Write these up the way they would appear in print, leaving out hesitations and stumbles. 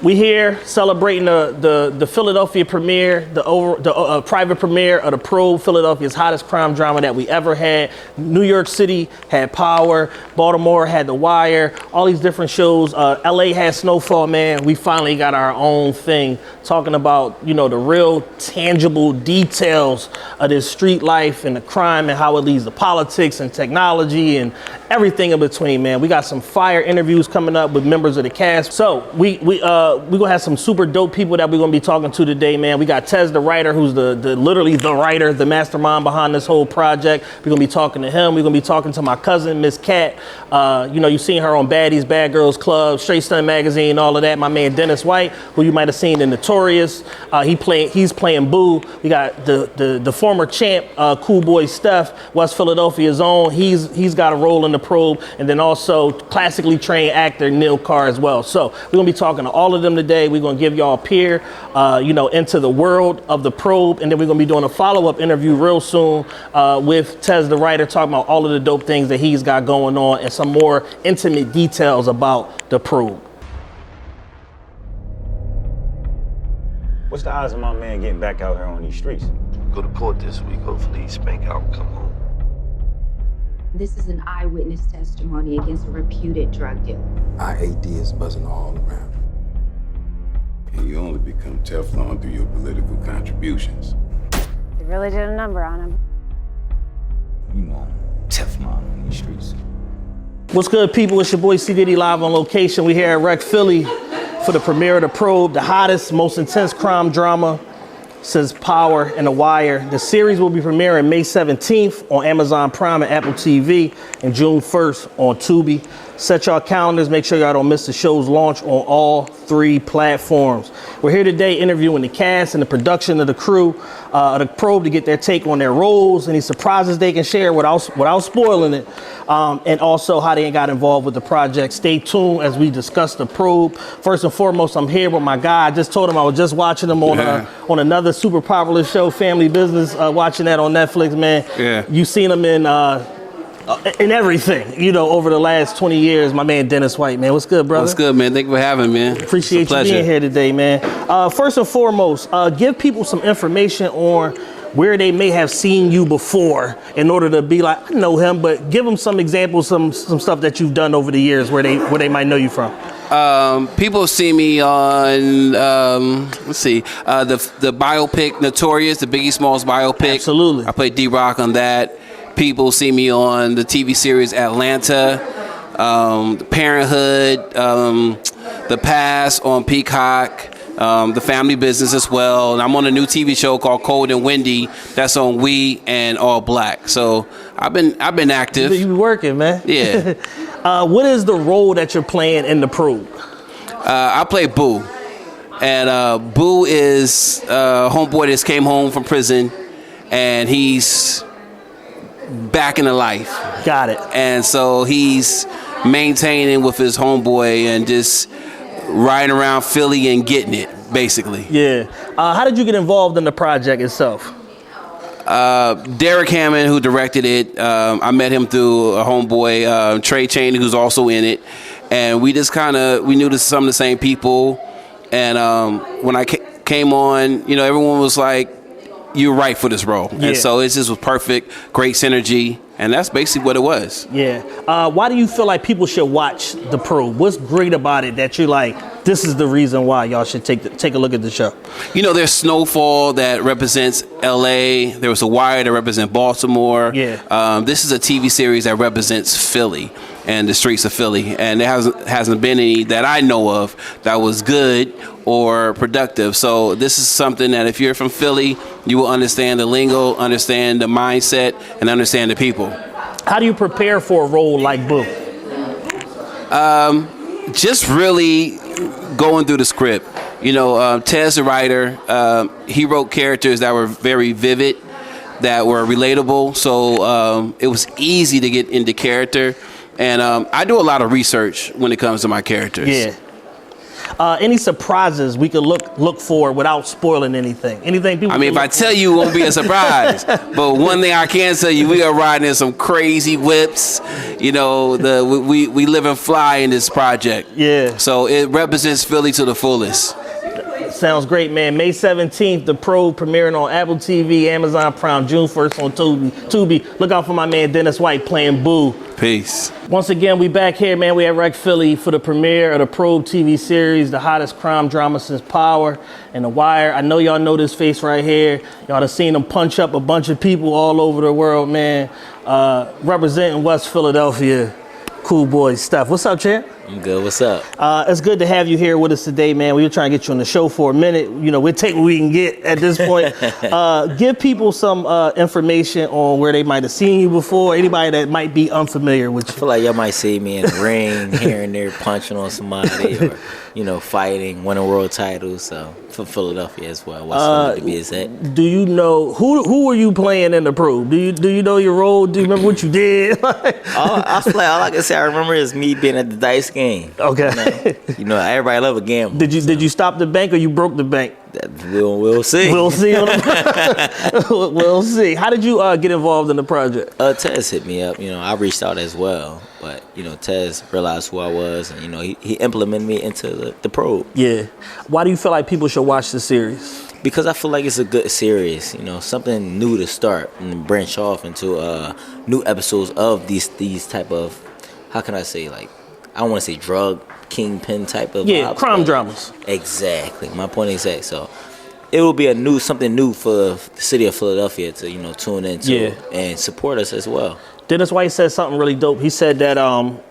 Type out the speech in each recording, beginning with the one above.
We here celebrating the Philadelphia premiere, the private premiere of the Probe, Philadelphia's hottest crime drama that we ever had. New York City had Power, Baltimore had The Wire, all these different shows. LA had Snowfall, man. We finally got our own thing talking about, you know, the real tangible details of this street life and the crime and how it leads to politics and technology and everything in between, man. We got some fire interviews coming up with members of the cast. So we're gonna have some super dope people that we're gonna be talking to today, man. We got Tez the Writer, who's literally the writer, the mastermind behind this whole project. We're gonna be talking to him. We're gonna be talking to my cousin, Miss Cat. You know, you've seen her on Baddies, Bad Girls Club, Straight Stun Magazine, all of that. My man Dennis White, who you might have seen in Notorious. He's playing Boo. We got the former champ, Cool Boy Steph, West Philadelphia's own. He's got a role in the Probe, and then also classically trained actor Neil Carr as well. So we're gonna be talking to all of them today. We're gonna give y'all a peer, into the world of the Probe, and then we're gonna be doing a follow-up interview real soon with Tez the Writer, talking about all of the dope things that he's got going on and some more intimate details about the Probe. What's the odds of my man getting back out here on these streets? Go to court this week. Hopefully he spank out and come home. This is an eyewitness testimony against a reputed drug dealer. Our AD is buzzing all around. And you only become Teflon through your political contributions. They really did a number on him. You know, Teflon on these streets. What's good, people? It's your boy CDiddy live on location. We here at RecPhilly for the premiere of the Probe, the hottest, most intense crime drama since Power and The Wire. The series will be premiering May 17th on Amazon Prime and Apple TV and June 1st on Tubi. Set y'all calendars. Make sure y'all don't miss the show's launch on all 3 platforms. We're here today interviewing the cast and the production of the crew of the Probe to get their take on their roles, any surprises they can share without spoiling it, and also how they got involved with the project. Stay tuned as we discuss the Probe. First and foremost, I'm here with my guy. I just told him I was just watching him on another super popular show, Family Business, watching that on Netflix, man. Yeah. You've seen him in everything, you know, over the last 20 years. My man Dennis White, man. What's good, brother? What's good, man? Thank you for having me, man. Appreciate you being here today, man. First and foremost, give people some information on where they may have seen you before in order to be like, I know him, but give them some examples, some stuff that you've done over the years where they might know you from. People see me on, the biopic Notorious, the Biggie Smalls biopic. Absolutely. I played D-Rock on that. People see me on the TV series Atlanta, Parenthood, The Past on Peacock, The Family Business as well. And I'm on a new TV show called Cold and Windy that's on We and All Black. So I've been active. You be working, man. Yeah. What is the role that you're playing in the Probe? I play Boo. And Boo is a homeboy that came home from prison, and he's back into life. Got it. And so he's maintaining with his homeboy and just riding around Philly and getting it, basically. Yeah. How did you get involved in the project itself? Derek Hammond, who directed it, I met him through a homeboy, Trey Chaney, who's also in it. And we just we knew some of the same people. And when I came on, you know, everyone was like, you're right for this role. Yeah. And so it just was perfect, great synergy, and that's basically what it was. Yeah. Why do you feel like people should watch the Probe? What's great about it that you're like, this is the reason why y'all should take a look at the show? You know, there's Snowfall that represents LA. There was a Wire that represents Baltimore. Yeah. This is a TV series that represents Philly and the streets of Philly, and there hasn't been any that I know of that was good or productive. So this is something that if you're from Philly, you will understand the lingo, understand the mindset, and understand the people. How do you prepare for a role like Boo? Just really going through the script. You know, Tez the Writer, he wrote characters that were very vivid, that were relatable. So it was easy to get into character. And I do a lot of research when it comes to my characters. Yeah. Any surprises we could look for without spoiling anything? Anything people? I mean, if I tell you, it won't be a surprise. But one thing I can tell you, we are riding in some crazy whips. You know, we live and fly in this project. Yeah. So it represents Philly to the fullest. Sounds great, man. May 17th, The Probe premiering on Apple TV, Amazon Prime, June 1st on Tubi. Look out for my man Dennis White playing Boo. Peace. Once again, we back here, man. We at RecPhilly for the premiere of the Probe TV series, the hottest crime drama since Power and The Wire. I know y'all know this face right here. Y'all have seen him punch up a bunch of people all over the world, man. Representing West Philadelphia, cool boy Steph. What's up, champ? I'm good. What's up? It's good to have you here with us today, man. We were trying to get you on the show for a minute. You know, we'll take what we can get at this point. Give people some information on where they might have seen you before, anybody that might be unfamiliar with you. I feel like y'all might see me in the ring here and there punching on somebody or, you know, fighting, winning world titles. So for Philadelphia as well. What's to be exact. Do you know who were you playing in the Probe? Do you know your role? Do you remember what you did? I feel like all I can say I remember is me being at the dice game. Okay. You know, everybody love a gamble. Did you stop the bank or you broke the bank? We'll see. We'll see. We'll see. How did you get involved in the project? Tez hit me up. You know, I reached out as well, but you know, Tez realized who I was, and you know, he implemented me into the Probe. Yeah. Why do you feel like people should watch the series? Because I feel like it's a good series, you know, something new to start and branch off into new episodes of these type of, how can I say, like, I don't want to say drug kingpin type of vibes, crime dramas. Exactly, my point exact. So it will be something new for the city of Philadelphia to, you know, tune into and support us as well. Dennis White said something really dope. He said that,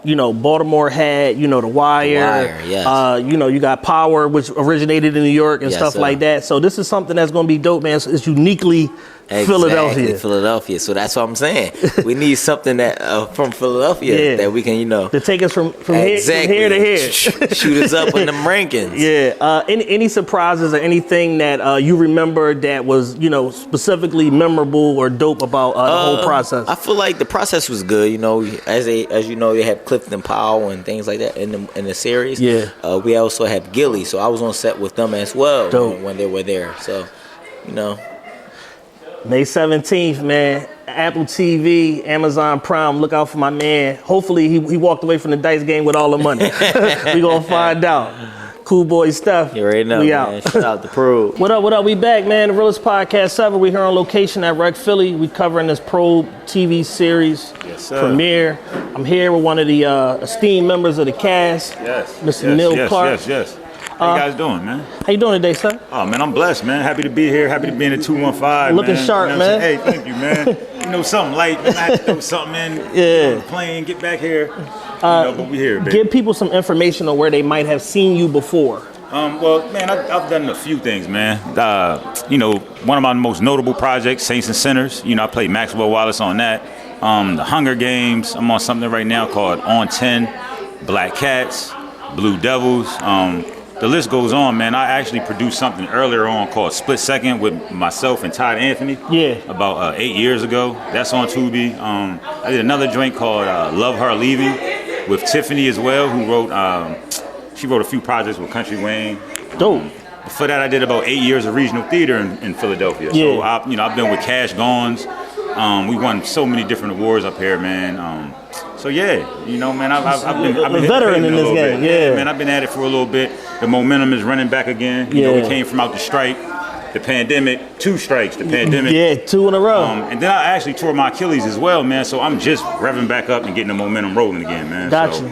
you know, Baltimore had, you know, The Wire. The Wire, yes. You know, you got Power, which originated in New York and stuff like that. So this is something that's going to be dope, man. It's uniquely Philadelphia. So that's what I'm saying. We need something that from Philadelphia that we can, you know, to take us from here to here. Shoot us up in them rankings. Yeah. Any surprises or anything that you remember that was, you know, specifically memorable or dope about the whole process? I feel like the process was good. You know, as you know, they have Clifton Powell and things like that in the series. Yeah. We also have Gilly, so I was on set with them as well when they were there. So, you know. May 17th, man. Apple TV, Amazon Prime. Look out for my man. Hopefully he walked away from the dice game with all the money. We gonna find out. Cool boy Steph. You already know, we man. Shout out to Probe. What up? We back, man. The Realest Podcast 7. We here on location at RecPhilly. We covering this Probe TV series premiere. I'm here with one of the esteemed members of the cast. Mr. Neil Carr. Yes. How you guys doing, man? How you doing today, sir? Oh, man, I'm blessed, man. Happy to be here. Happy to be in the 215, Looking man. sharp, you know man. Hey, thank you, man. You know, something light. Man, I had to throw something in. On the plane, get back here. But we here, baby. Give people some information on where they might have seen you before. Well, man, I've done a few things, man. You know, one of my most notable projects, Saints and Sinners. You know, I played Maxwell Wallace on that. The Hunger Games. I'm on something right now called On 10, Black Cats, Blue Devils. The list goes on, man. I actually produced something earlier on called Split Second with myself and Todd Anthony. Yeah. About 8 years ago. That's on Tubi. I did another joint called Love Her Leaving with Tiffany as well, who wrote. She wrote a few projects with Country Wayne. Dope. Before that, I did about 8 years of regional theater in Philadelphia. Yeah. So I've been with Cash Gons. We won so many different awards up here, man. So yeah, you know, man, I've been a veteran in this game. Yeah, man, I've been at it for a little bit. The momentum is running back again. You know, we came from out the strike, the pandemic, 2 strikes, the pandemic. Yeah, 2 in a row. And then I actually tore my Achilles as well, man. So I'm just revving back up and getting the momentum rolling again, man. Gotcha. So,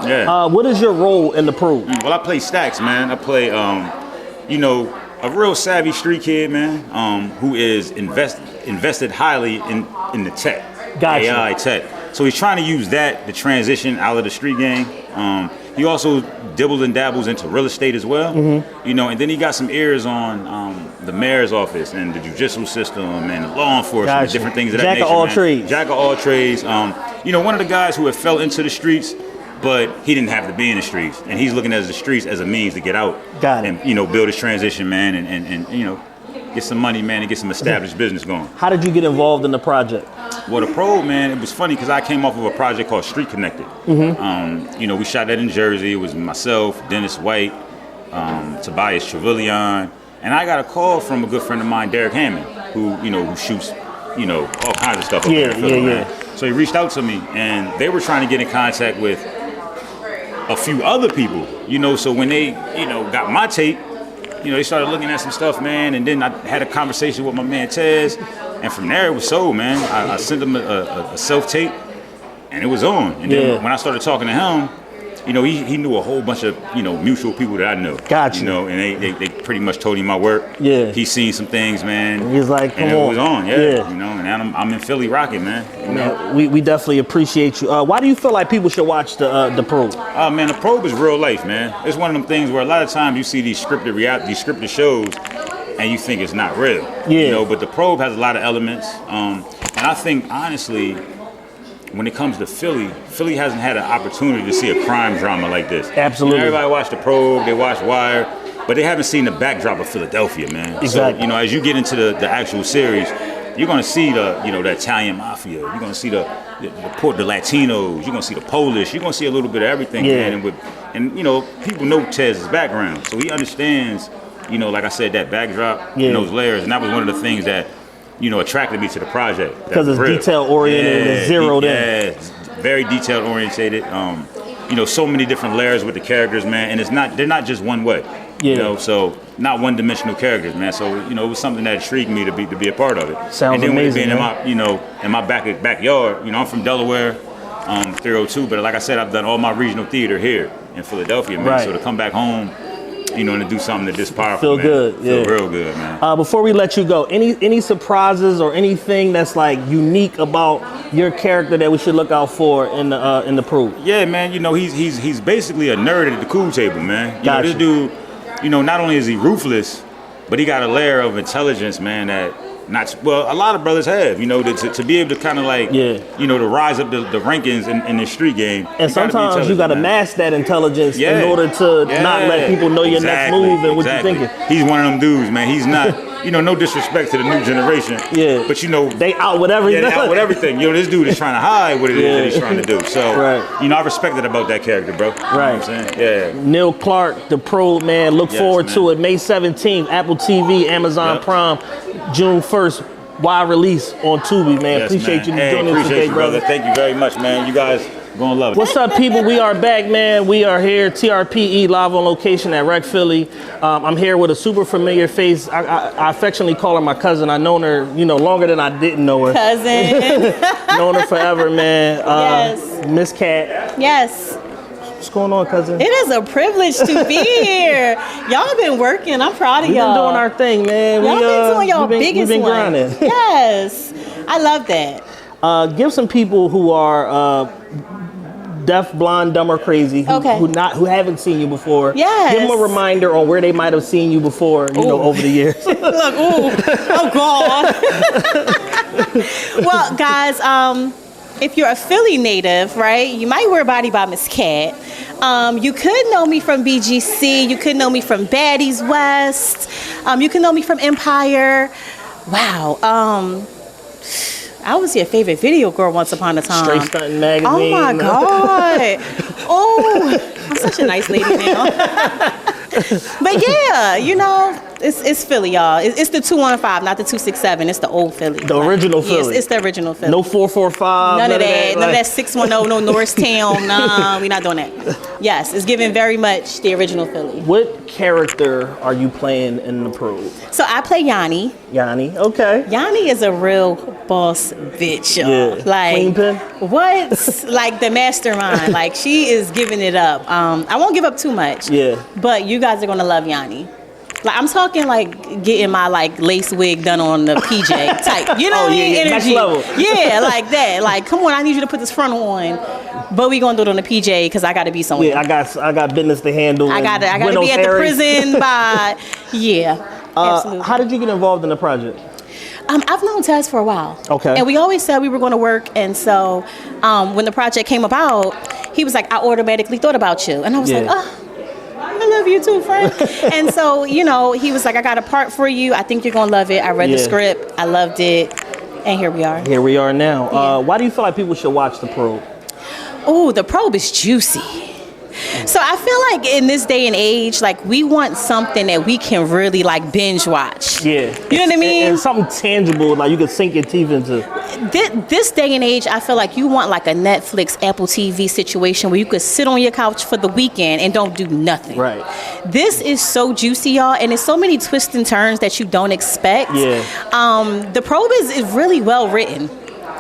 yeah. What is your role in the Probe? Well, I play Stacks, man. I play, you know, a real savvy street kid, man, who is invested highly in the tech, Gotcha. AI tech. So he's trying to use that to transition out of the street gang. He also dibbles and dabbles into real estate as well, you know, and then he got some ears on the mayor's office and the judicial system and the law enforcement, different things of that nature. Jack of all trades. Jack of all trades. You know, one of the guys who had fell into the streets, but he didn't have to be in the streets, and he's looking at the streets as a means to get out. Got it. And, you know, build his transition, man, and you know, get some money, man, and get some established business going. How did you get involved in the project? Well, the Probe, man, it was funny because I came off of a project called Street Connected. You know, we shot that in Jersey. It was myself, Dennis White, Tobias Trevelyan, and I got a call from a good friend of mine, Derek Hammond, who shoots, all kinds of stuff up there in Philly, man. So he reached out to me, and they were trying to get in contact with a few other people, so when they, got my tape, they started looking at some stuff, man, and then I had a conversation with my man Tez, and from there it was sold, man. I sent him a self-tape, and it was on. And then when I started talking to him, he knew a whole bunch of, mutual people that I know. Gotcha. And they pretty much told him my work. Yeah. He's seen some things, man. He's like, come and on. it was on, Yeah. and now I'm in Philly rocking, man. We definitely appreciate you. Why do you feel like people should watch the Probe? Man, the Probe is real life, man. It's one of them things where a lot of times you see these scripted shows, and you think it's not real. Yeah. But the Probe has a lot of elements, and I think honestly, when it comes to Philly hasn't had an opportunity to see a crime drama like this. Absolutely. Everybody watched The Probe, they watched Wire, but they haven't seen the backdrop of Philadelphia, man. Exactly. So, as you get into the actual series, you're going to see the Italian mafia. You're going to see the Latinos. You're going to see the Polish. You're going to see a little bit of everything, man. And people know Tez's background, so he understands, like I said, that backdrop and those layers. And that was one of the things that attracted me to the project. Because it's detail oriented and zeroed in. Yeah, very detail oriented. So many different layers with the characters, man. And they're not just one way. So not one dimensional characters, man. So it was something that intrigued me to be a part of it. Sounds and then amazing. With it being in my backyard. I'm from Delaware, 302. But like I said, I've done all my regional theater here in Philadelphia, man. Right. So to come back home, and to do something this powerful, feel good, feel real good, man. Before we let you go, any surprises or anything that's like unique about your character that we should look out for in the Probe? Yeah, man. He's basically a nerd at the cool table, man. Gotcha. This dude, not only is he ruthless, but he got a layer of intelligence, man. That a lot of brothers have, to be able to kind of like, to rise up the rankings in the street game. And sometimes you got to mask that intelligence in order to not let people know your next move and what you're thinking. He's one of them dudes, man. He's not, no disrespect to the new generation. Yeah. But they out with everything. Yeah, they out with everything. This dude is trying to hide what it is that he's trying to do. So, I respect it about that character, bro. Right. You know what I'm saying? Yeah. Neil Carr, the Probe, man. Look forward to it. May 17th, Apple TV, Amazon Prime, June 1st. Wide release on Tubi, man. Appreciate you joining us today, brother. Thank you very much, man. You guys gonna love it. What's up, people? We are back, man. We are here, TRPE, live on location at RecPhilly. I'm here with a super familiar face. I affectionately call her my cousin. I've known her, longer than I didn't know her. Cousin. Known her forever, man. Yes. Miss Cat. Yes. What's going on, cousin? It is a privilege to be here. Y'all been working. I'm proud of We've y'all. been doing our thing, man. Y'all been doing y'all biggest we've been one. grinding. Yes. I love that. Give some people who are deaf, blind, dumb, or crazy who haven't seen you before. Yes. Give them a reminder on where they might have seen you before, over the years. Look, oh God. Well, guys, if you're a Philly native, right, you might wear Body by Miss Cat. You could know me from BGC. You could know me from Baddies West. You can know me from Empire. Wow. I was your favorite video girl once upon a time. Straight Stunting Magazine. Oh my God. Oh, I'm such a nice lady now. But yeah, it's Philly, y'all. It's the 215, not the 267. It's the old Philly. The original Philly. Yes, it's the original Philly. No 445. None of that. None of that 610. No Norristown. Nah, we're not doing that. Yes, it's giving very much the original Philly. What character are you playing in the Probe? So I play Yanni. Yanni, okay. Yanni is a real boss bitch, y'all. Yeah. Like, Queen Pin? What? Like the mastermind. Like, she is giving it up. I won't give up too much. Yeah. But you guys are gonna love Yanni. Like, I'm talking like getting my like lace wig done on the PJ type. You know what I mean? Energy. Next level. Yeah, like that. Like, come on, I need you to put this frontal on. But we gonna do it on the PJ because I gotta be somewhere. Yeah, I got business to handle. I gotta be at the prison by absolutely. How did you get involved in the project? I've known Tez for a while. Okay. And we always said we were going to work. And so when the project came about, he was like, I automatically thought about you. And I was like, oh, I love you too, friend. And so, he was like, I got a part for you. I think you're going to love it. I read the script. I loved it. And here we are. Here we are now. Why do you feel like people should watch The Probe? Oh, The Probe is juicy. So I feel like in this day and age, like we want something that we can really like binge watch. Yeah. You know what I mean? And something tangible, like you can sink your teeth into. This day and age, I feel like you want like a Netflix, Apple TV situation where you could sit on your couch for the weekend and don't do nothing. Right. This is so juicy, y'all, and there's so many twists and turns that you don't expect. Yeah. The probe is really well written.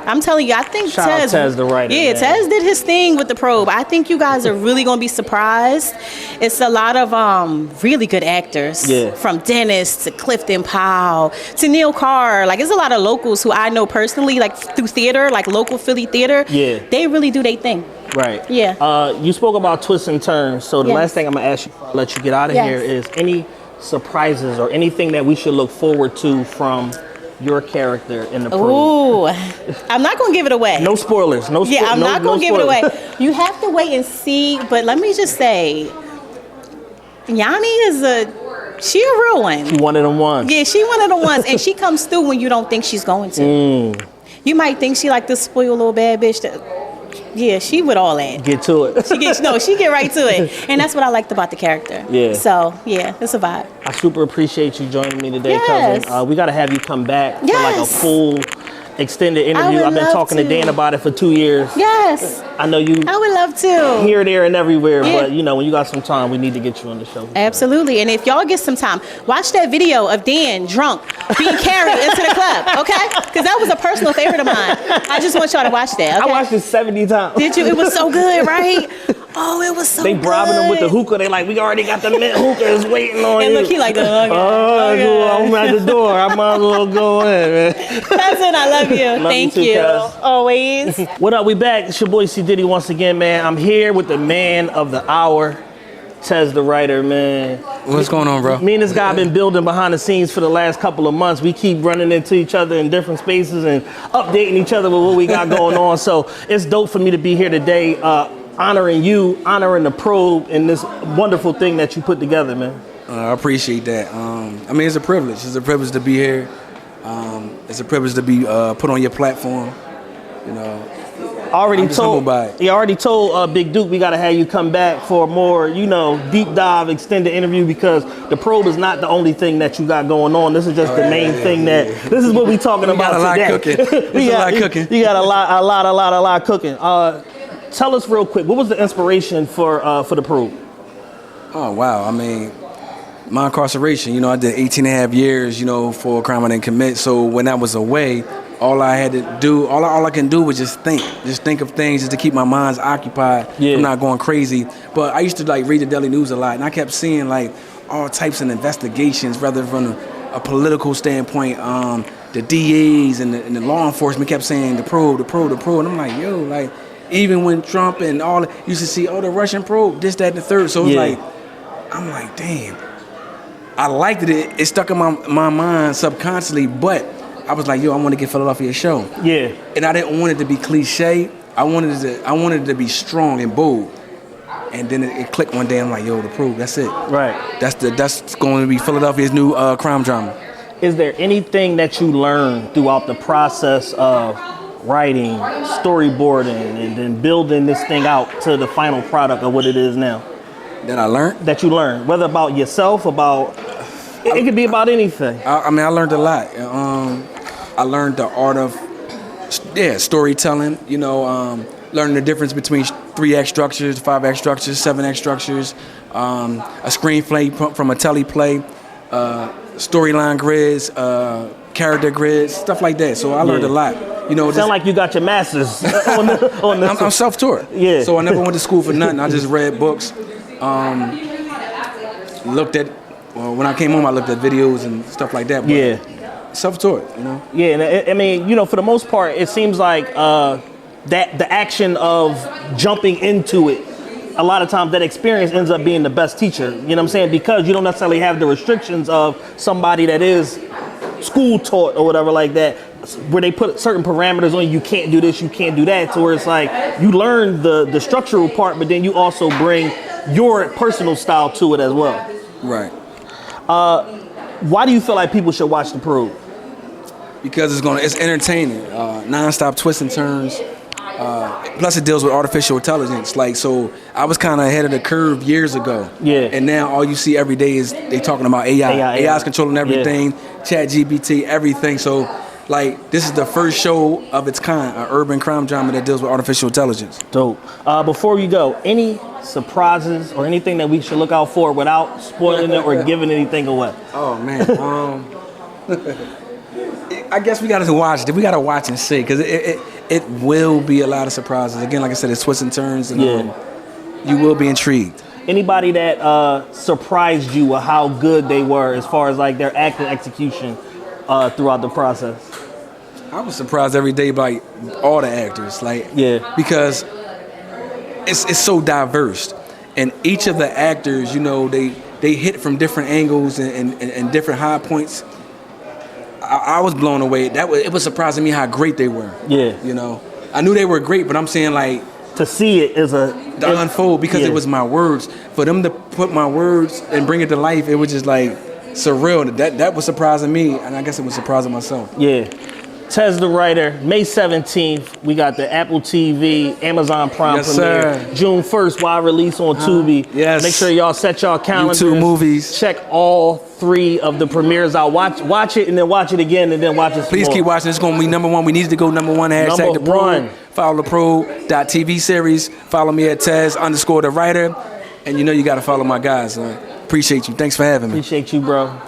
I'm telling you, I think Shout out Tez the Writer. Yeah, man. Tez did his thing with the probe. I think you guys are really gonna be surprised. It's a lot of really good actors. Yeah. From Dennis to Clifton Powell to Neil Carr. Like, there's a lot of locals who I know personally, like through theater, like local Philly theater. Yeah. They really do their thing. Right. Yeah. You spoke about twists and turns. So the Yes. last thing I'm gonna ask you, before I let you get out of Yes. here, is any surprises or anything that we should look forward to from your character in the probe? Ooh, I'm not gonna give it away. No spoilers. No. Yeah, I'm not gonna give it spoilers. away. You have to wait and see. But let me just say, Yanni she a real one. She one of them ones. Yeah, she one of the ones, and she comes through when you don't think she's going to. You might think she like this spoiled little bad bitch. Yeah, she with all that. Get to it. She get right to it, and that's what I liked about the character. Yeah. So yeah, it's a vibe. I super appreciate you joining me today, Yes. cousin. We got to have you come back for like a Yes. full extended interview. would I've been love talking to to. Dan about it for 2 years. Yes, I know you I would love to. here, there, and everywhere, Yeah. but you know, when you got some time, we need to get you on the show. Absolutely. And if y'all get some time, watch that video of Dan drunk being carried into the club, okay? Because that was a personal favorite of mine. I just want y'all to watch that, okay? I watched it 70 times. Did you? It was so good, right? Oh, it was so They good. bribing them with the hookah. They like, we already got the mint hookahs waiting on And you. look, he like, okay. I'm at the door. I might as well go in, man. Cousin, I love you. Love Thank you too, you. cuz. Always. What up? We back. It's your boy CDiddy once again, man. I'm here with the man of the hour, Tez the Writer, man. What's going on, bro? Me and this guy been building behind the scenes for the last couple of months. We keep running into each other in different spaces and updating each other with what we got going on. So it's dope for me to be here today, honoring you, honoring the probe, and this wonderful thing that you put together, man. I appreciate that. I mean, it's a privilege. It's a privilege to be here. It's a privilege to be put on your platform. You know, Already I'm just humbled by it. He already told Big Duke we got to have you come back for a more, deep dive, extended interview, because the probe is not the only thing that you got going on. This is just the main thing this is what we talking about got a lot today. cooking. There's a lot cooking. You got a lot cooking. Tell us real quick, what was the inspiration for the probe? Oh, wow. I mean, my incarceration, I did 18 and a half years, for a crime I didn't commit. So when I was away, all I had to do, all I can do was just think of things just to keep my minds occupied. I'm not going crazy. But I used to read the Daily News a lot, and I kept seeing all types of investigations, rather from a political standpoint. The DAs and the law enforcement kept saying the probe, and I'm like, yo, even when Trump and all, you used to see, the Russian probe, this, that, and the third. So it's I'm like, damn. I liked it. It stuck in my mind subconsciously, but I was like, I want to get Philadelphia a show. Yeah. And I didn't want it to be cliche. I wanted it to be strong and bold. And then it clicked one day. I'm like, the probe, that's it. Right. That's going to be Philadelphia's new crime drama. Is there anything that you learned throughout the process of writing, storyboarding, and then building this thing out to the final product of what it is now? That I learned? That you learned, whether about yourself, it could be about anything. I mean, I learned a lot. I learned the art of storytelling, learning the difference between 3-act structures, 5-act structures, 7-act structures, a screenplay from a teleplay, storyline grids, character grids, stuff like that. So I learned a lot. Sound like you got your master's on this. I'm self-taught. Yeah. So I never went to school for nothing. I just read books. When I came home, I looked at videos and stuff like that. But self-taught, Yeah, and I mean, for the most part, it seems like that the action of jumping into it, a lot of times that experience ends up being the best teacher. You know what I'm saying? Because you don't necessarily have the restrictions of somebody that is school taught or whatever like that, where they put certain parameters on you can't do this, you can't do that. So where it's like you learn the structural part, but then you also bring your personal style to it as well. Right. Why do you feel like people should watch the probe? Because it's entertaining, non-stop twists and turns. plus it deals with artificial intelligence. Like, so I was kind of ahead of the curve years ago. Yeah. And now all you see every day is they talking about AI. AI's controlling everything. Chat GPT, everything. So, like, this is the first show of its kind, an urban crime drama that deals with artificial intelligence. Dope. Before we go, any surprises or anything that we should look out for without spoiling it or giving anything away? Oh man. I guess we got to watch it. We got to watch and see, because it will be a lot of surprises. Again, like I said, it's twists and turns, and you will be intrigued. Anybody that surprised you with how good they were as far as like their acting execution throughout the process? I was surprised every day by all the actors, because it's so diverse, and each of the actors, you know, they hit from different angles and different high points. I was blown away. It was surprising me how great they were. Yeah, you know, I knew they were great, but I'm saying, like, to see it is to unfold, because it was my words. For them to put my words and bring it to life, it was just like surreal. That was surprising me, and I guess it was surprising myself. Yeah. Tez the Writer, May 17th. We got the Apple TV, Amazon Prime premiere. Sir. June 1st, wide release on Tubi. Yes. Make sure y'all set y'all calendars. YouTube movies. Check all 3 of the premieres out. Watch it and then watch it again and then watch it some Please more. keep watching. It's going to be number 1. We needed to go number 1. Hashtag Number the Pro. 1. Follow the Pro.tv series. Follow me at Tez_the Writer. And you know you got to follow my guys. Appreciate you. Thanks for having me. Appreciate you, bro.